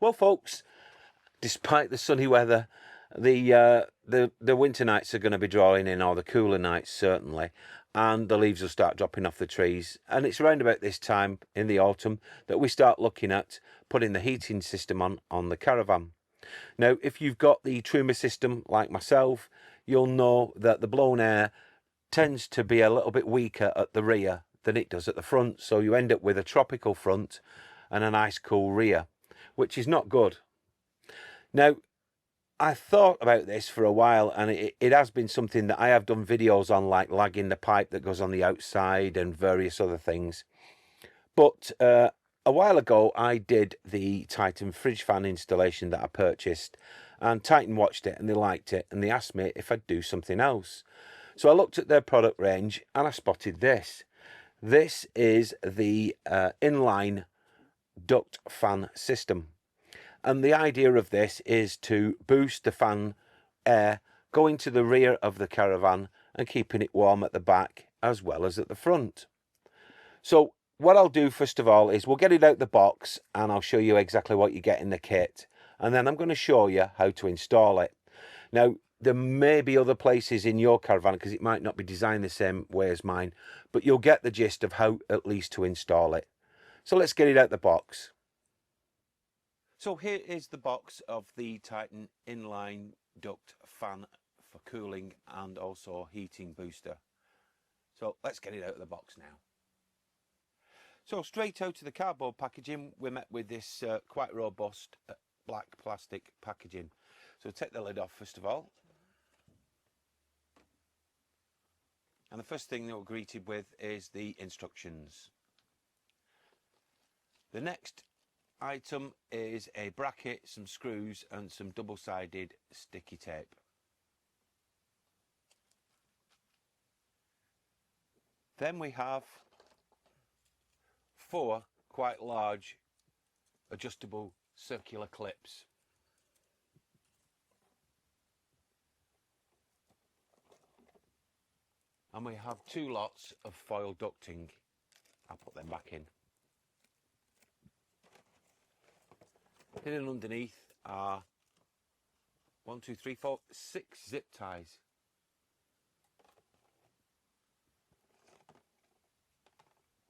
Well, folks, despite the sunny weather, the winter nights are going to be drawing in, or the cooler nights certainly, and the leaves will start dropping off the trees. And it's around about this time in the autumn that we start looking at putting the heating system on the Caravan. Now, if you've got the Truma system like myself, you'll know that the blown air tends to be a little bit weaker at the rear than it does at the front, so you end up with a tropical front and a nice cool rear, which is not good. Now, I thought about this for a while, and it has been something that I have done videos on, like lagging the pipe that goes on the outside and various other things. But a while ago, I did the Titan fridge fan installation that I purchased, and Titan watched it and they liked it, and they asked me if I'd do something else. So I looked at their product range and I spotted this. This is the inline duct fan system. And the idea of this is to boost the fan air going to the rear of the Caravan and keeping it warm at the back as well as at the front. So what I'll do first of all is we'll get it out the box and I'll show you exactly what you get in the kit. And then I'm going to show you how to install it. Now, there may be other places in your Caravan because it might not be designed the same way as mine, but you'll get the gist of how at least to install it. So let's get it out the box. So here is the box of the Titan inline duct fan for cooling and also heating booster. So let's get it out of the box now. So straight out of the cardboard packaging, we're met with this quite robust black plastic packaging. So take the lid off first of all. And the first thing that we're greeted with is the instructions. The next item is a bracket, some screws and some double-sided sticky tape. Then we have 4 quite large adjustable circular clips. And we have 2 lots of foil ducting. I'll put them back in. Hidden underneath are 6 zip ties.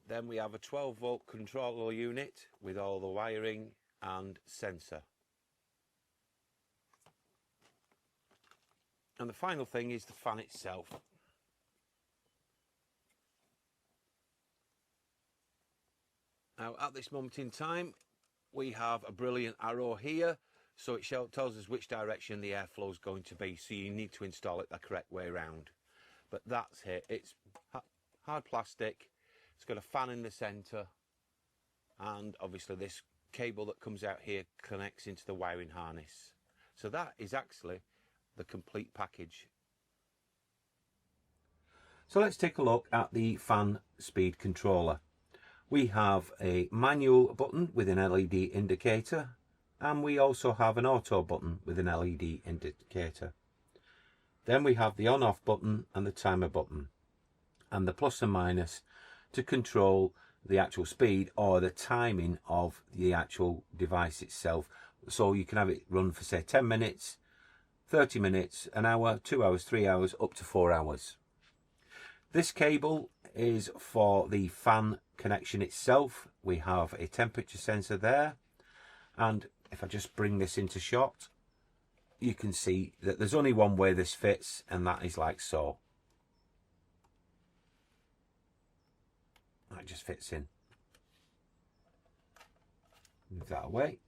Then we have a 12-volt controller unit with all the wiring and sensor. And the final thing is the fan itself. Now, at this moment in time, we have a brilliant arrow here, so it tells us which direction the airflow is going to be, so you need to install it the correct way around. But that's it. It's hard plastic, it's got a fan in the centre, and obviously this cable that comes out here connects into the wiring harness. So that is actually the complete package. So let's take a look at the fan speed controller. We have a manual button with an LED indicator, and we also have an auto button with an LED indicator. Then we have the on-off button and the timer button, and the plus and minus to control the actual speed or the timing of the actual device itself. So you can have it run for say 10 minutes, 30 minutes, an hour, 2 hours, 3 hours, up to 4 hours. This cable is for the fan connection itself. We have a temperature sensor there, and if I just bring this into shot, you can see that there's only one way this fits, and that is like so. That just fits in. Move that away.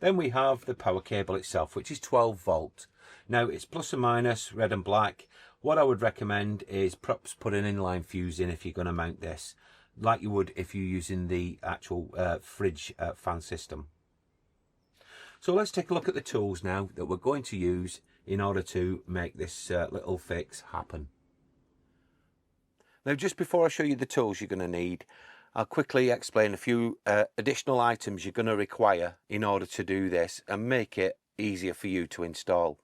Then we have the power cable itself, which is 12 volt. Now it's plus and minus, red and black. What I would recommend is perhaps put an inline fuse in if you're going to mount this, like you would if you're using the actual fridge fan system. So let's take a look at the tools now that we're going to use in order to make this little fix happen. Now, just before I show you the tools you're going to need, I'll quickly explain a few additional items you're going to require in order to do this and make it easier for you to install.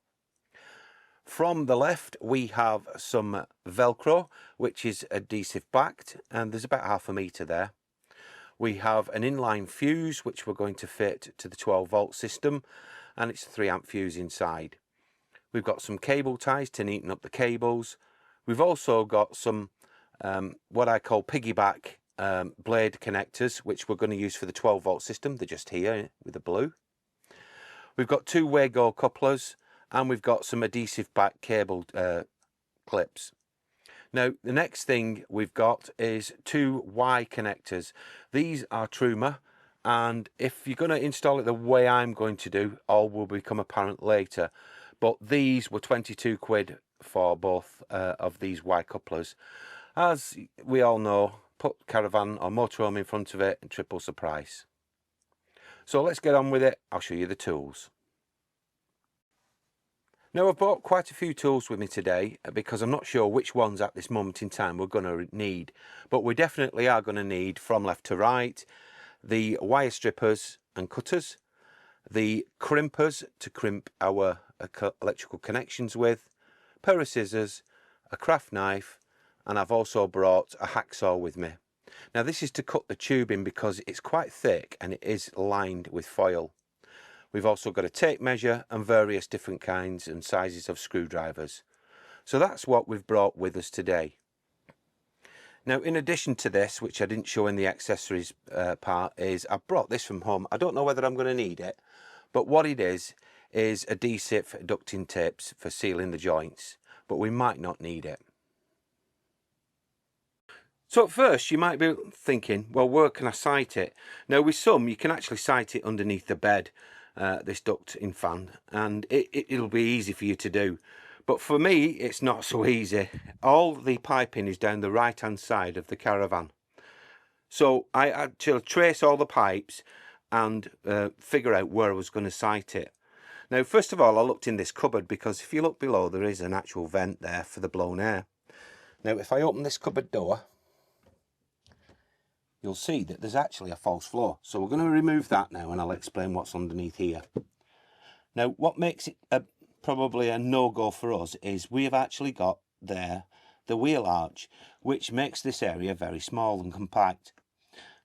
From the left, we have some Velcro, which is adhesive backed, and there's about 1/2 meter there. We have an inline fuse which we're going to fit to the 12-volt system, and it's a 3-amp fuse inside. We've got some cable ties to neaten up the cables. We've also got some what I call piggyback blade connectors, which we're going to use for the 12-volt system. They're just here with the blue. We've got 2 Wago couplers, and we've got some adhesive back cable clips. Now, the next thing we've got is 2 Y connectors. These are Truma, and if you're going to install it the way I'm going to do, all will become apparent later. But these were 22 quid for both of these Y couplers. As we all know, put Caravan or motorhome in front of it and triples the price. So let's get on with it. I'll show you the tools. Now, I've brought quite a few tools with me today because I'm not sure which ones at this moment in time we're going to need. But we definitely are going to need, from left to right, the wire strippers and cutters, the crimpers to crimp our electrical connections with, a pair of scissors, a craft knife, and I've also brought a hacksaw with me. Now, this is to cut the tubing because it's quite thick and it is lined with foil. We've also got a tape measure and various different kinds and sizes of screwdrivers. So that's what we've brought with us today. Now, in addition to this, which I didn't show in the accessories part, is I brought this from home. I don't know whether I'm going to need it, but what it is adhesive ducting tapes for sealing the joints, but we might not need it. So at first you might be thinking, well, where can I sight it? Now, with some you can actually sight it underneath the bed, this ducting fan, and it'll be easy for you to do. But for me, it's not so easy. All the piping is down the right hand side of the Caravan. So I had to trace all the pipes and figure out where I was going to sight it. Now, first of all, I looked in this cupboard because if you look below, there is an actual vent there for the blown air. Now, if I open this cupboard door, you'll see that there's actually a false floor. So we're going to remove that now, and I'll explain what's underneath here. Now, what makes it probably a no-go for us is we have actually got there the wheel arch, which makes this area very small and compact.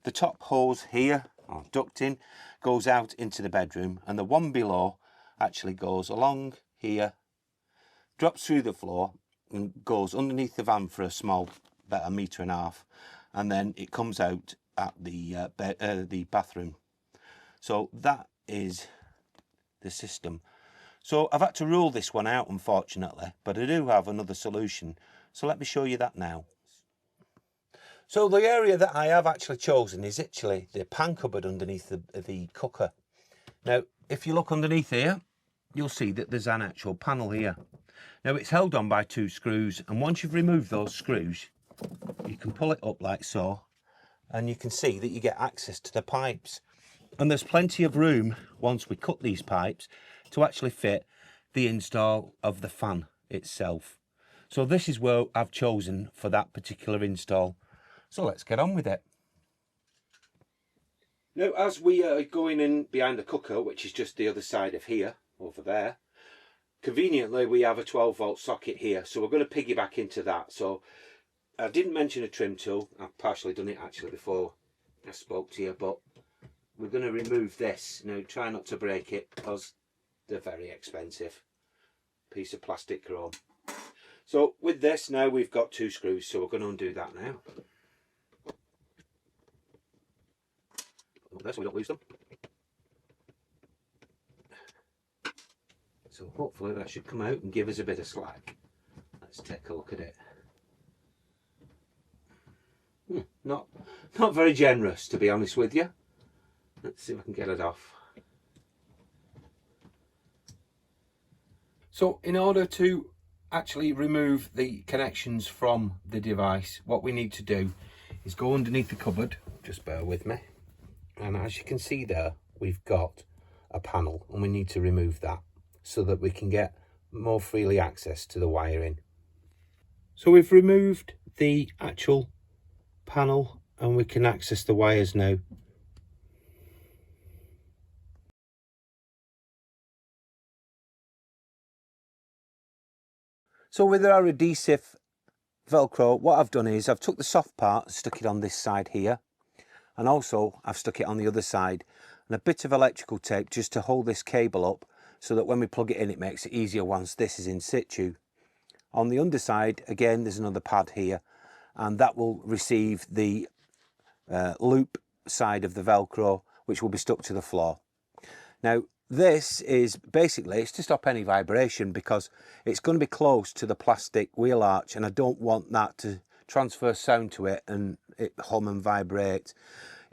The top hose here, or ducting, goes out into the bedroom, and the one below actually goes along here, drops through the floor, and goes underneath the van for a small, about 1.5 meters, and then it comes out at the bathroom. So that is the system. So I've had to rule this one out, unfortunately, but I do have another solution. So let me show you that now. So the area that I have actually chosen is actually the pan cupboard underneath the cooker. Now, if you look underneath here, you'll see that there's an actual panel here. Now, it's held on by 2 screws, and once you've removed those screws, you can pull it up like so, and you can see that you get access to the pipes. And there's plenty of room, once we cut these pipes, to actually fit the install of the fan itself. So this is where I've chosen for that particular install. So let's get on with it. Now, as we are going in behind the cooker, which is just the other side of here, over there, conveniently we have a 12-volt socket here, so we're going to piggyback into that. So I didn't mention a trim tool. I've partially done it actually before I spoke to you, but we're going to remove this. Now, try not to break it because they're very expensive. Piece of plastic chrome. So with this now, we've got 2 screws, so we're going to undo that now. Put them there so we don't lose them. So hopefully that should come out and give us a bit of slack. Let's take a look at it. Not very generous, to be honest with you. Let's see if I can get it off. So in order to actually remove the connections from the device, what we need to do is go underneath the cupboard, just bear with me, and as you can see there, we've got a panel, and we need to remove that so that we can get more freely access to the wiring. So we've removed the actual panel and we can access the wires now. So with our adhesive Velcro, what I've done is I've took the soft part, stuck it on this side here, and also I've stuck it on the other side, and a bit of electrical tape just to hold this cable up so that when we plug it in it makes it easier once this is in situ. On the underside again there's another pad here, and that will receive the loop side of the Velcro, which will be stuck to the floor. Now this is basically, it's to stop any vibration, because it's going to be close to the plastic wheel arch and I don't want that to transfer sound to it and it hum and vibrate.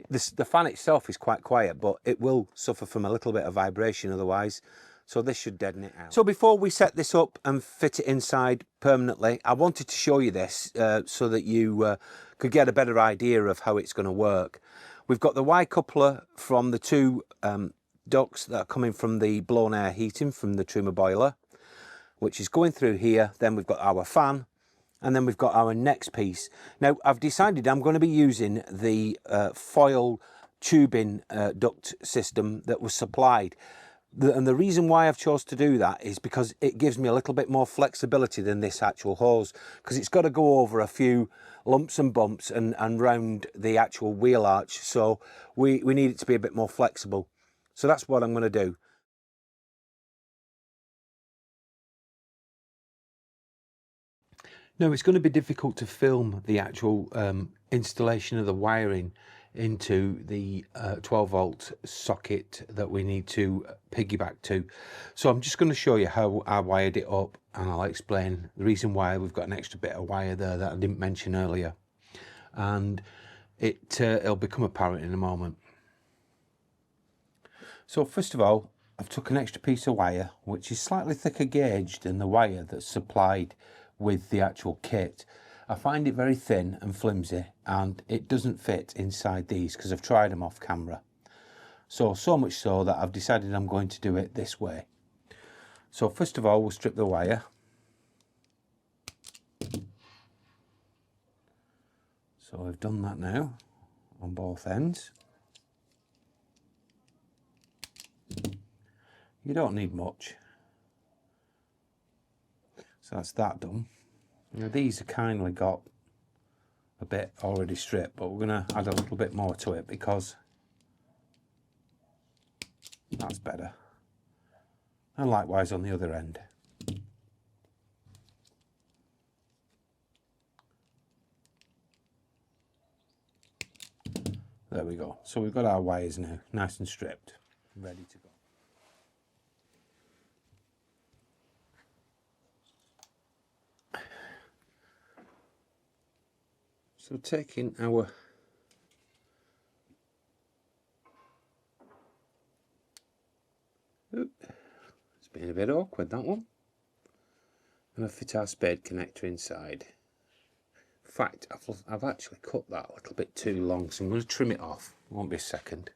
The fan itself is quite quiet, but it will suffer from a little bit of vibration otherwise, so this should deaden it out. So before we set this up and fit it inside permanently, I wanted to show you this so that you could get a better idea of how it's going to work. We've got the Y coupler from the two ducts that are coming from the blown air heating from the trimmer boiler, which is going through here. Then we've got our fan, and then we've got our next piece. Now I've decided I'm going to be using the foil tubing duct system that was supplied. And the reason why I've chose to do that is because it gives me a little bit more flexibility than this actual hose, because it's got to go over a few lumps and bumps and round the actual wheel arch, so we need it to be a bit more flexible. So that's what I'm going to do. Now it's going to be difficult to film the actual installation of the wiring into the 12 volt socket that we need to piggyback to. So I'm just going to show you how I wired it up, and I'll explain the reason why we've got an extra bit of wire there that I didn't mention earlier, and it'll become apparent in a moment. So first of all, I've took an extra piece of wire which is slightly thicker gauge than the wire that's supplied with the actual kit. I find it very thin and flimsy, and it doesn't fit inside these because I've tried them off camera. So much so that I've decided I'm going to do it this way. So first of all, we'll strip the wire. So I've done that now on both ends. You don't need much. So that's that done. Now these are kindly got a bit already stripped, but we're going to add a little bit more to it because that's better. And likewise on the other end. There we go. So we've got our wires now nice and stripped, ready to go. So taking our it's been a bit awkward, that one. And I fit our spade connector inside. In fact, I've actually cut that a little bit too long, so I'm going to trim it off. It won't be a second.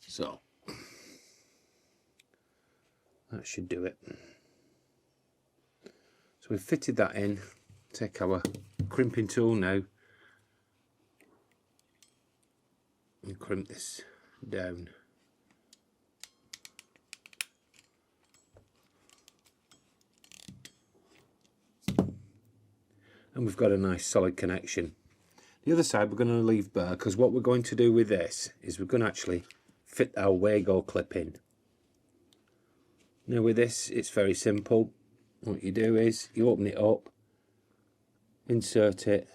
So that should do it. So we've fitted that in. Take our crimping tool now and crimp this down. And we've got a nice solid connection. The other side we're going to leave bare, because what we're going to do with this is we're going to actually fit our Wago clip in. Now with this it's very simple. What you do is you open it up, insert it,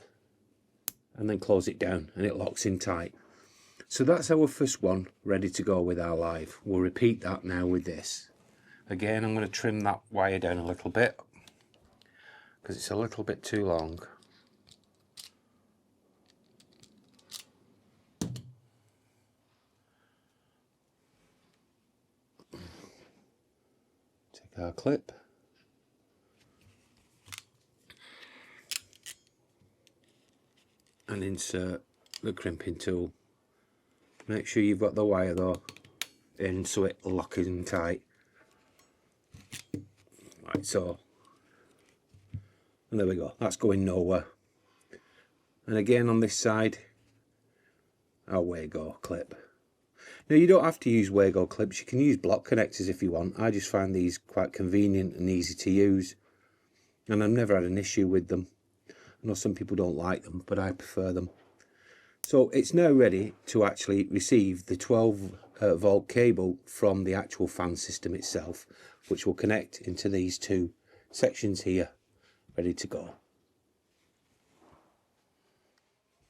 and then close it down, and it locks in tight. So that's our first one ready to go with our live. We'll repeat that now with this. Again, I'm going to trim that wire down a little bit because it's a little bit too long. Take our clip. And insert the crimping tool. Make sure you've got the wire though in so it locks in tight. Like so. And there we go, that's going nowhere. And again on this side, our Wago clip. Now you don't have to use Wago clips, you can use block connectors if you want. I just find these quite convenient and easy to use. and I've never had an issue with them. I know some people don't like them, but I prefer them. So it's now ready to actually receive the 12 volt cable from the actual fan system itself, which will connect into these two sections here, ready to go.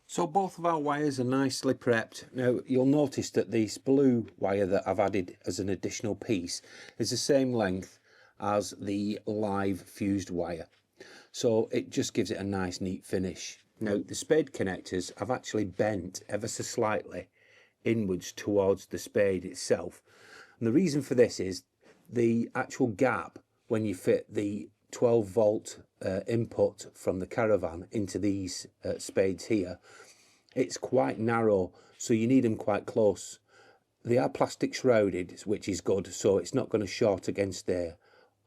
So both of our wires are nicely prepped. Now you'll notice that this blue wire that I've added as an additional piece is the same length as the live fused wire. So it just gives it a nice neat finish. Now the spade connectors I've actually bent ever so slightly inwards towards the spade itself. And the reason for this is the actual gap when you fit the 12 volt input from the Caravan into these spades here, it's quite narrow, so you need them quite close. They are plastic shrouded, which is good, so it's not going to short against there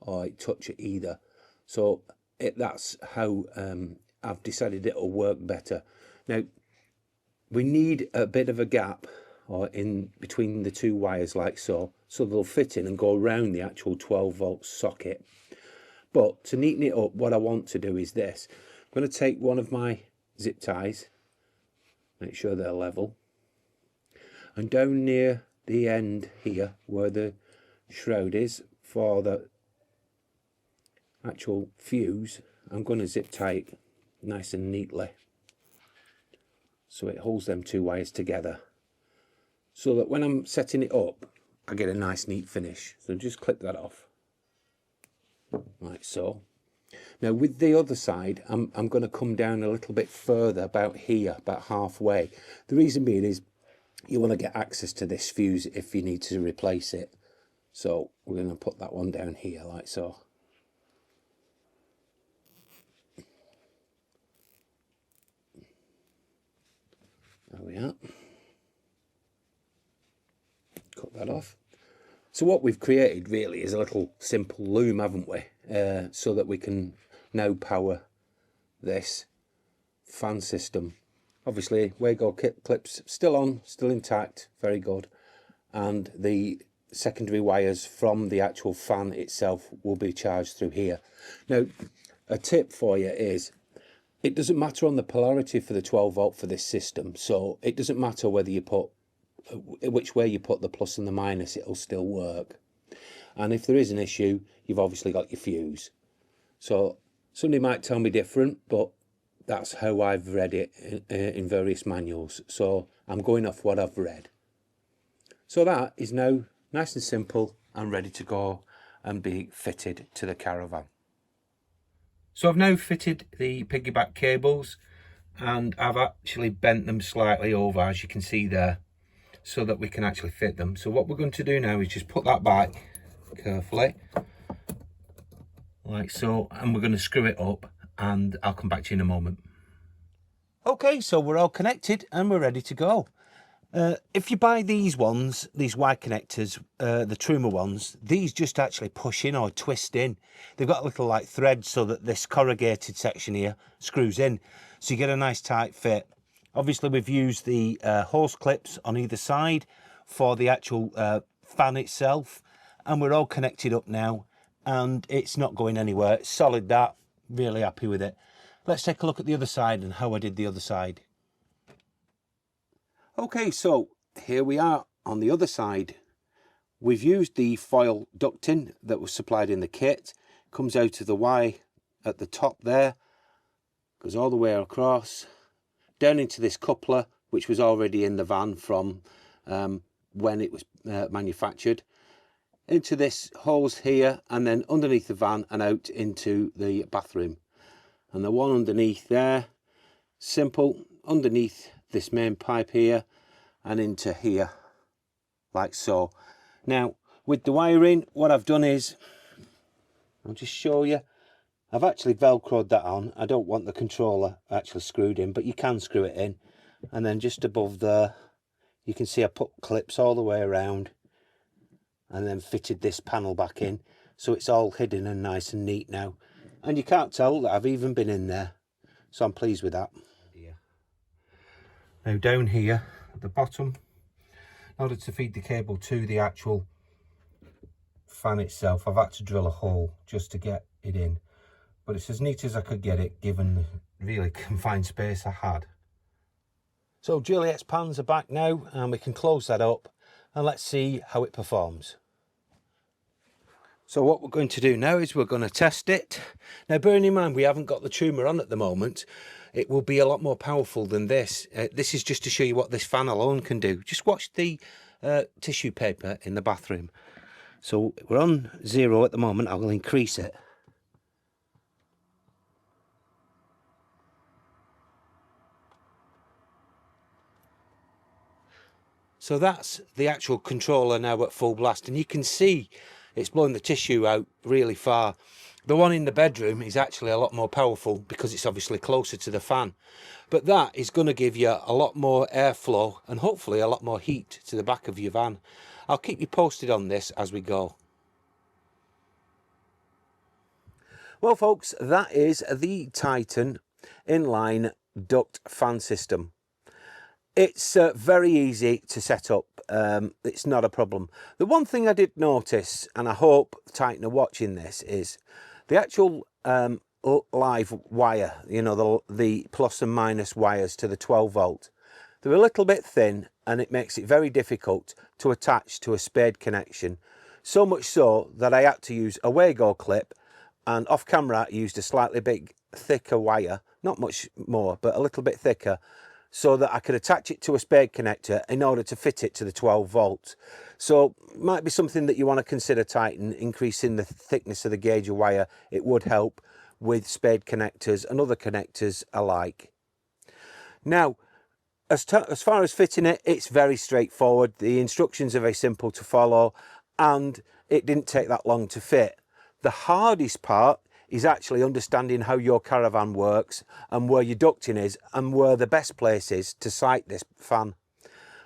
or touch it either. So that's how I've decided it'll work better. Now we need a bit of a gap or in between the two wires like so they'll fit in and go around the actual 12 volt socket. But to neaten it up, what I want to do is this. I'm going to take one of my zip ties, make sure they're level, and down near the end here where the shroud is for the actual fuse, I'm going to zip tie it nice and neatly so it holds them two wires together, so that when I'm setting it up I get a nice neat finish. So just clip that off like so. Now with the other side I'm going to come down a little bit further, about here, about halfway. The reason being is you want to get access to this fuse if you need to replace it. So we're going to put that one down here like so. There we are. Cut that off. So what we've created really is a little simple loom, haven't we? So that we can now power this fan system. Obviously Wago clips still on, still intact, very good. And the secondary wires from the actual fan itself will be charged through here. Now a tip for you is, it doesn't matter on the polarity for the 12 volt for this system, so it doesn't matter whether you put which way you put the plus and the minus, it'll still work. And if there is an issue, you've obviously got your fuse. So somebody might tell me different, but that's how I've read it in various manuals, so I'm going off what I've read. So that is now nice and simple and ready to go and be fitted to the Caravan. So I've now fitted the piggyback cables, and I've actually bent them slightly over, as you can see there, so that we can actually fit them. So what we're going to do now is just put that back carefully like so, and we're going to screw it up, and I'll come back to you in a moment. Okay, so we're all connected and we're ready to go. If you buy these ones, these Y connectors, the Truma ones, these just actually push in or twist in. They've got a little like thread so that this corrugated section here screws in, so you get a nice tight fit. Obviously we've used the hose clips on either side for the actual fan itself, and we're all connected up now and it's not going anywhere. It's solid, that. Really happy with it. Let's take a look at the other side and how I did the other side. Okay, so here we are on the other side. We've used the foil ducting that was supplied in the kit. Comes out of the Y at the top there, goes all the way across, down into this coupler, which was already in the van from when it was manufactured, into this hose here, and then underneath the van and out into the bathroom. And the one underneath there, simple, underneath this main pipe here and into here like so. Now with the wiring, what I've done is, I'll just show you, I've actually velcroed that on. I don't want the controller actually screwed in, but you can screw it in. And then just above there you can see I put clips all the way around and then fitted this panel back in, so it's all hidden and nice and neat now, and you can't tell that I've even been in there, so I'm pleased with that. Now down here at the bottom, in order to feed the cable to the actual fan itself, I've had to drill a hole just to get it in, but it's as neat as I could get it given the really confined space I had. So Juliet's pans are back now, and we can close that up and let's see how it performs. So what we're going to do now is we're going to test it. Now bearing in mind we haven't got the trimmer on at the moment, it will be a lot more powerful than this. This is just to show you what this fan alone can do. Just watch the tissue paper in the bathroom. So we're on 0 at the moment. I will increase it. So that's the actual controller now at full blast, and you can see it's blowing the tissue out really far. The one in the bedroom is actually a lot more powerful because it's obviously closer to the fan, but that is going to give you a lot more airflow and hopefully a lot more heat to the back of your van. I'll keep you posted on this as we go. Well folks, that is the Titan inline duct fan system. It's very easy to set up. It's not a problem. The one thing I did notice, and I hope Titan are watching this, is the actual live wire, you know, the plus and minus wires to the 12 volt. They're a little bit thin and it makes it very difficult to attach to a spade connection. So much so that I had to use a Wago clip, and off camera I used a slightly big thicker wire, not much more but a little bit thicker, so that I could attach it to a spade connector in order to fit it to the 12 volt. So might be something that you want to consider, Titan, increasing the thickness of the gauge of wire. It would help with spade connectors and other connectors alike. Now, as far as fitting it, it's very straightforward. The instructions are very simple to follow and it didn't take that long to fit. The hardest part is actually understanding how your Caravan works and where your ducting is and where the best place is to site this fan.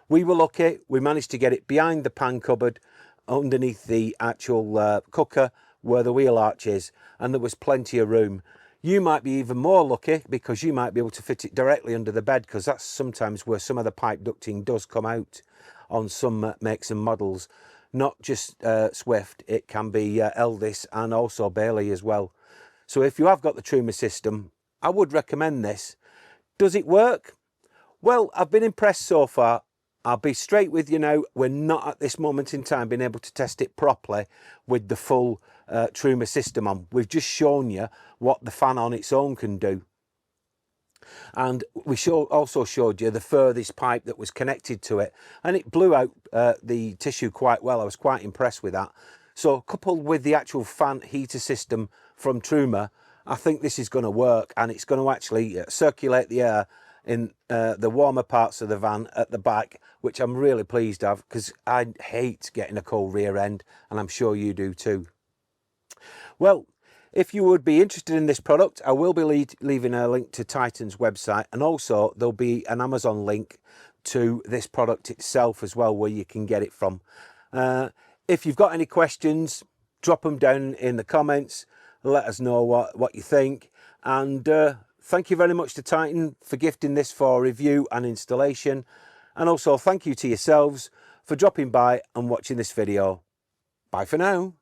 We were lucky, we managed to get it behind the pan cupboard underneath the actual cooker where the wheel arch is, and there was plenty of room. You might be even more lucky because you might be able to fit it directly under the bed, because that's sometimes where some of the pipe ducting does come out on some makes and models. Not just Swift, it can be Eldis and also Bailey as well. So if you have got the trimmer system, I would recommend this. Does it work? Well, I've been impressed so far. I'll be straight with you now. We're not at this moment in time being able to test it properly with the full trimmer system on. We've just shown you what the fan on its own can do. And we also showed you the furthest pipe that was connected to it, and it blew out the tissue quite well. I was quite impressed with that. So coupled with the actual fan heater system from Truma, I think this is going to work, and it's going to actually circulate the air in the warmer parts of the van at the back, which I'm really pleased of, because I hate getting a cold rear end, and I'm sure you do too. Well, if you would be interested in this product, I will be leaving a link to Titan's website, and also there'll be an Amazon link to this product itself as well, where you can get it from. If you've got any questions, drop them down in the comments. Let us know what you think. And thank you very much to Titan for gifting this for review and installation. And also thank you to yourselves for dropping by and watching this video. Bye for now.